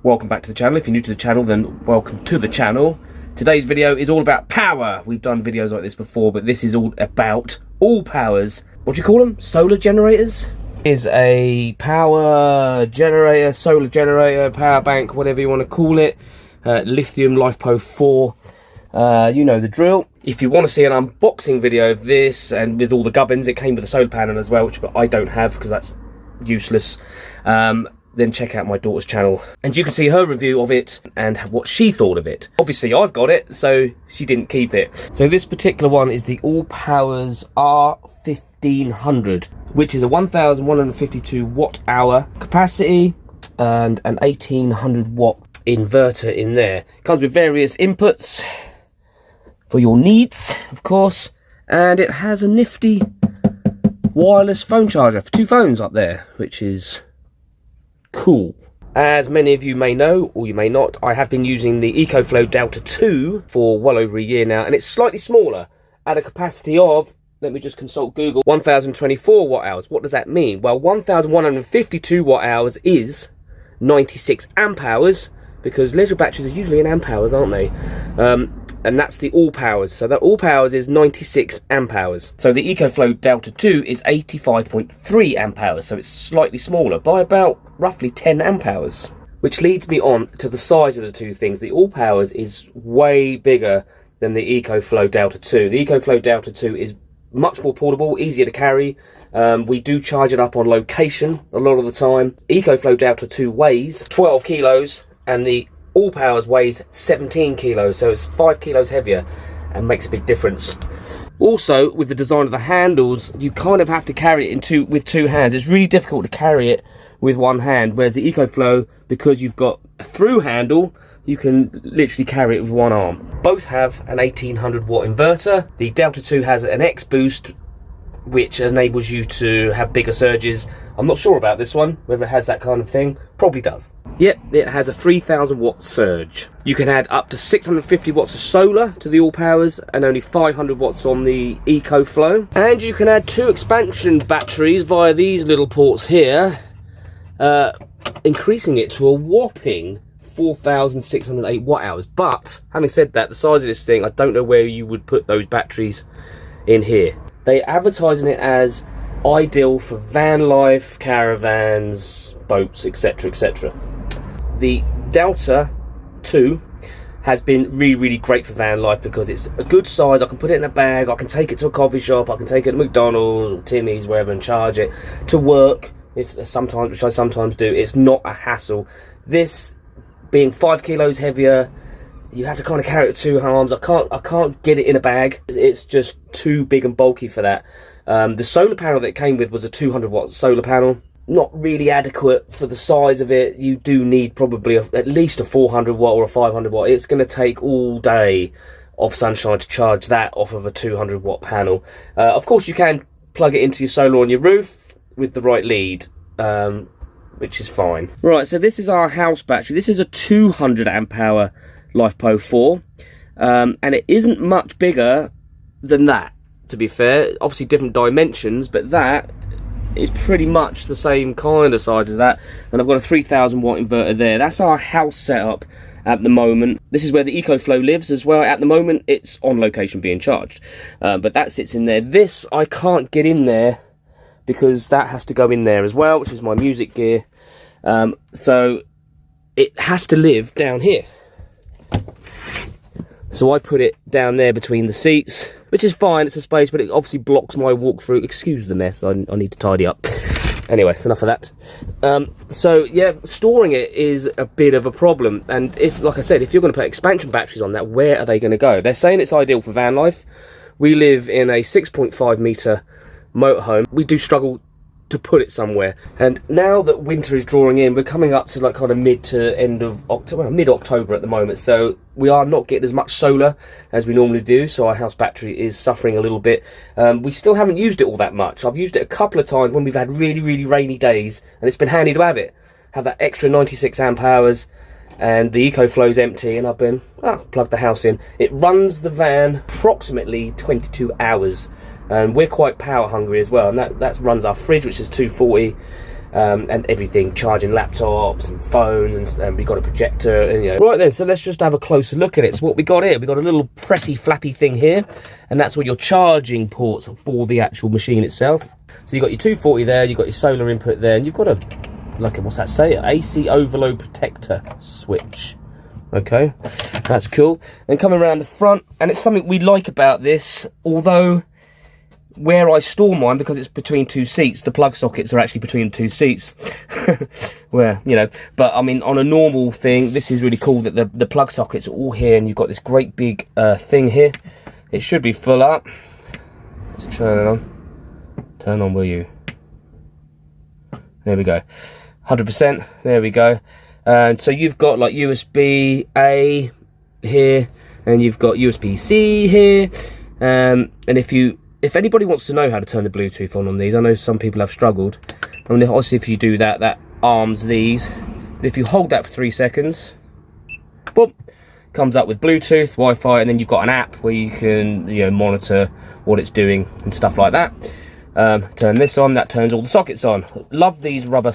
Welcome back to the channel. If you're new to the channel, then welcome to the channel. Today's video is all about power. We've done videos like this before, but this is all about all powers. What do you call them? Solar generators? Is a power generator, solar generator, power bank, whatever you want to call it. Lithium LiFePO 4. You know the drill. If you want to see an unboxing video of this and with all the gubbins, it came with a solar panel as well, which I don't have because that's useless. Then check out my daughter's channel and you can see her review of it and what she thought of it. Obviously I've got it, so she didn't keep it. So this particular one is the allpowers R1500, which is a 1152 watt hour capacity and an 1800 watt inverter in there. Comes with various inputs for your needs, of course, and it has a nifty wireless phone charger for 2 phones up there, which is cool. As many of you may know, or you may not, I have been using the EcoFlow Delta 2 for well over a year now, and it's slightly smaller at a capacity of, let me just consult Google, 1024 watt hours. What does that mean? Well, 1152 watt hours is 96 amp hours, because little batteries are usually in amp hours, aren't they? And that's the all powers. So that all powers is 96 amp hours. So the EcoFlow Delta 2 is 85.3 amp hours. So it's slightly smaller by about roughly 10 amp hours. Which leads me on to the size of the two things. The all powers is way bigger than the EcoFlow Delta 2. The EcoFlow Delta 2 is much more portable, easier to carry. We do charge it up on location a lot of the time. EcoFlow Delta 2 weighs 12 kilos and the all powers weighs 17 kilos, so it's 5 kilos heavier and makes a big difference. Also, with the design of the handles, you kind of have to carry it with two hands. It's really difficult to carry it with one hand, whereas the EcoFlow, because you've got a through handle, you can literally carry it with one arm. Both have an 1800 watt inverter. The Delta 2 has an X boost, which enables you to have bigger surges. I'm not sure about this one, whether it has that kind of thing. Probably does. Yep, it has a 3000 watt surge. You can add up to 650 watts of solar to the all powers and only 500 watts on the EcoFlow. And you can add 2 expansion batteries via these little ports here, increasing it to a whopping 4608 watt hours. But having said that, the size of this thing, I don't know where you would put those batteries in here. They're advertising it as ideal for van life, caravans, boats, etc, etc. The Delta 2 has been really great for van life because it's a good size. I can put it in a bag, I can take it to a coffee shop, I can take it to McDonald's or Timmy's, wherever, and charge it to work, which I sometimes do. It's not a hassle. This being 5 kilos heavier, you have to kind of carry it with 2 arms. I can't get it in a bag. It's just too big and bulky for that. The solar panel that it came with was a 200 watt solar panel. Not really adequate for the size of it. You do need probably at least a 400 watt or a 500 watt. It's going to take all day of sunshine to charge that off of a 200 watt panel. Of course, you can plug it into your solar on your roof with the right lead, which is fine. Right, so this is our house battery. This is a 200 amp hour LiFePO 4, and it isn't much bigger than that, to be fair. Obviously different dimensions, but that is pretty much the same kind of size as that. And I've got a 3000 watt inverter there. That's our house setup at the moment. This is where the EcoFlow lives as well. At the moment it's on location being charged, but that sits in there. This I can't get in there because that has to go in there as well, which is my music gear. So it has to live down here. So I put it down there between the seats, which is fine, it's a space, but it obviously blocks my walkthrough. Excuse the mess, I need to tidy up. Anyway, it's enough of that. So yeah, storing it is a bit of a problem. And if, like I said, if you're going to put expansion batteries on that, where are they going to go? They're saying it's ideal for van life. We live in a 6.5 metre motorhome. We do struggle to put it somewhere, and now that winter is drawing in, we're coming up to like kind of mid to end of October, well, mid-October at the moment, so we are not getting as much solar as we normally do, so our house battery is suffering a little bit. We still haven't used it all that much. I've used it a couple of times when we've had really rainy days, and it's been handy to have that extra 96 amp hours, and the EcoFlow's empty, and I've been plug the house in. It runs the van approximately 22 hours. And we're quite power hungry as well, and that runs our fridge, which is 240, and everything, charging laptops and phones, and we got a projector, and you know. Right then, so let's just have a closer look at it. So what we got here, we got a little pressy flappy thing here, and that's what your charging ports for the actual machine itself. So you've got your 240 there, you've got your solar input there, and you've got a, like, what's that say? AC overload protector switch. Okay, that's cool. Then coming around the front, and it's something we like about this, although where I store mine, because it's between two seats, the plug sockets are actually between two seats. Where, you know, but I mean, on a normal thing, this is really cool that the plug sockets are all here, and you've got this great big thing here. It should be full up. Let's turn it on. Turn on, will you? There we go. 100%. There we go. And so you've got like USB-A here, and you've got USB-C here. And if anybody wants to know how to turn the Bluetooth on these, I know some people have struggled. I mean, obviously if you do that, that arms these. If you hold that for 3 seconds, boom, comes up with Bluetooth, Wi-Fi, and then you've got an app where you can, you know, monitor what it's doing and stuff like that. Turn this on, that turns all the sockets on. Love these rubber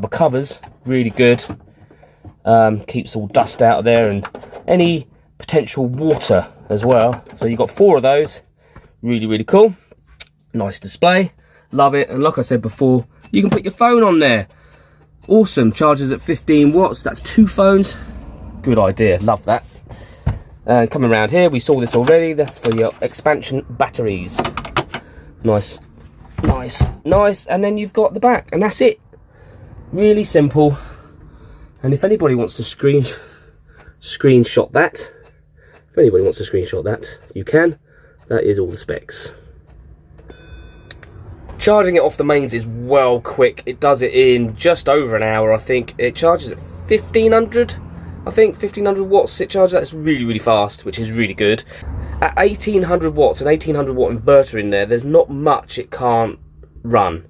covers, really good. Keeps all dust out of there and any potential water as well. So you've got 4 of those. Really, really cool. Nice display. Love it. And like I said before, you can put your phone on there. Awesome. Charges at 15 watts. That's 2 phones. Good idea. Love that. And coming around here, we saw this already. That's for your expansion batteries. Nice. Nice. Nice. And then you've got the back. And that's it. Really simple. And if anybody wants to screenshot that, you can. That is all the specs. Charging it off the mains is well quick. It does it in just over an hour, I think. It charges at 1500, I think, 1500 watts it charges. That's really, really fast, which is really good. At 1800 watts, an 1800 watt inverter in there, there's not much it can't run.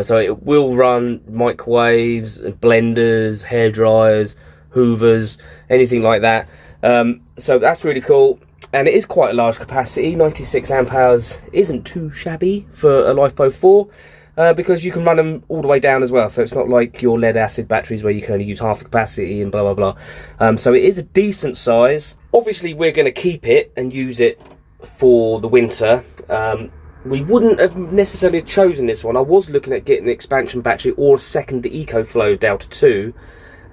So it will run microwaves, blenders, hair dryers, hoovers, anything like that. So that's really cool. And it is quite a large capacity. 96 amp hours isn't too shabby for a LifePo 4, because you can run them all the way down as well. So it's not like your lead acid batteries where you can only use half the capacity and blah, blah, blah. So it is a decent size. Obviously, we're going to keep it and use it for the winter. We wouldn't have necessarily chosen this one. I was looking at getting an expansion battery or a second EcoFlow Delta 2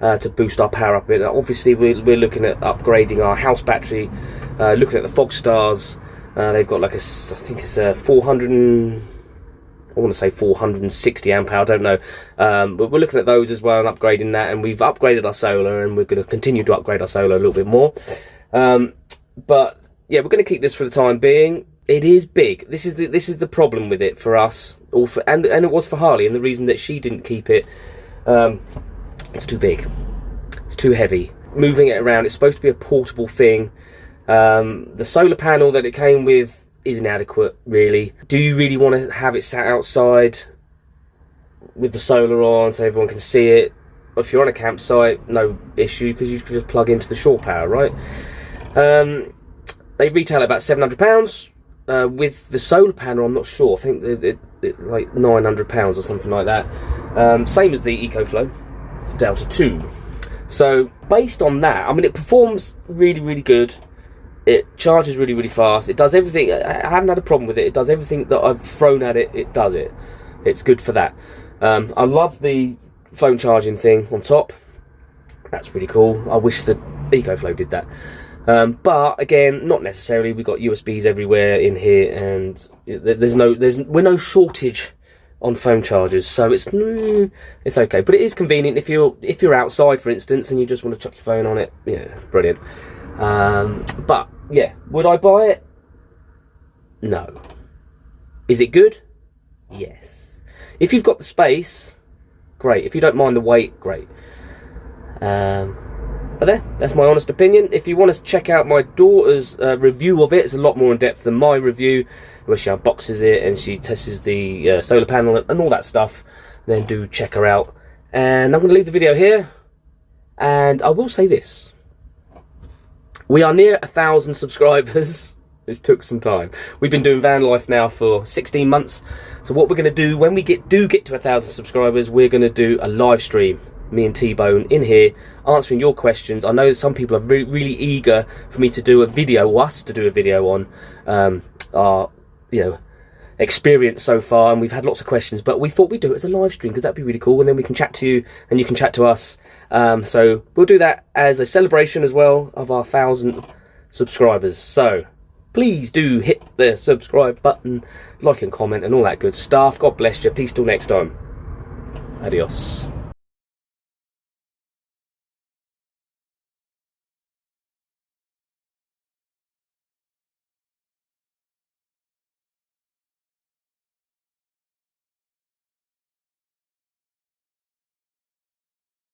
to boost our power up a bit. Obviously, we're looking at upgrading our house battery. Looking at the Fogstars, they've got like I think it's a 460 amp hour, I don't know. But we're looking at those as well and upgrading that, and we've upgraded our solar, and we're going to continue to upgrade our solar a little bit more. But yeah, we're going to keep this for the time being. It is big. This is the problem with it for us, and it was for Harley, and the reason that she didn't keep it. It's too big. It's too heavy. Moving it around, it's supposed to be a portable thing. The solar panel that it came with is inadequate, really. Do you really want to have it sat outside with the solar on so everyone can see it? If you're on a campsite, no issue, because you can just plug into the shore power, right? They retail at about £700. With the solar panel, I'm not sure. I think it like £900 or something like that. Same as the EcoFlow Delta 2. So based on that, I mean, it performs really, really good. It charges really, really fast. It does everything. I haven't had a problem with it. It does everything that I've thrown at it. It does it. It's good for that. I love the phone charging thing on top. That's really cool. I wish the EcoFlow did that. But again, not necessarily. We've got USBs everywhere in here, and we're no shortage on phone chargers, so it's okay. But it is convenient if you're outside, for instance, and you just want to chuck your phone on it. Yeah, brilliant. But yeah, would I buy it? No. Is it good? Yes. If you've got the space, great. If you don't mind the weight, great. But that's my honest opinion. If you want to check out my daughter's review of it, it's a lot more in depth than my review, where she unboxes it and she tests the solar panel and all that stuff, then do check her out. And I'm going to leave the video here, and I will say this: we are near 1,000 subscribers. This took some time. We've been doing Vanlife now for 16 months. So what we're going to do when we get to 1,000 subscribers, we're going to do a live stream. Me and T-Bone in here answering your questions. I know that some people are really eager for me to do a video, or us to do a video on our, experience so far, and we've had lots of questions, but we thought we'd do it as a live stream because that'd be really cool, and then we can chat to you and you can chat to us. So we'll do that as a celebration as well of our 1,000 subscribers. So please do hit the subscribe button, like and comment and all that good stuff. God bless you. Peace till next time. Adios.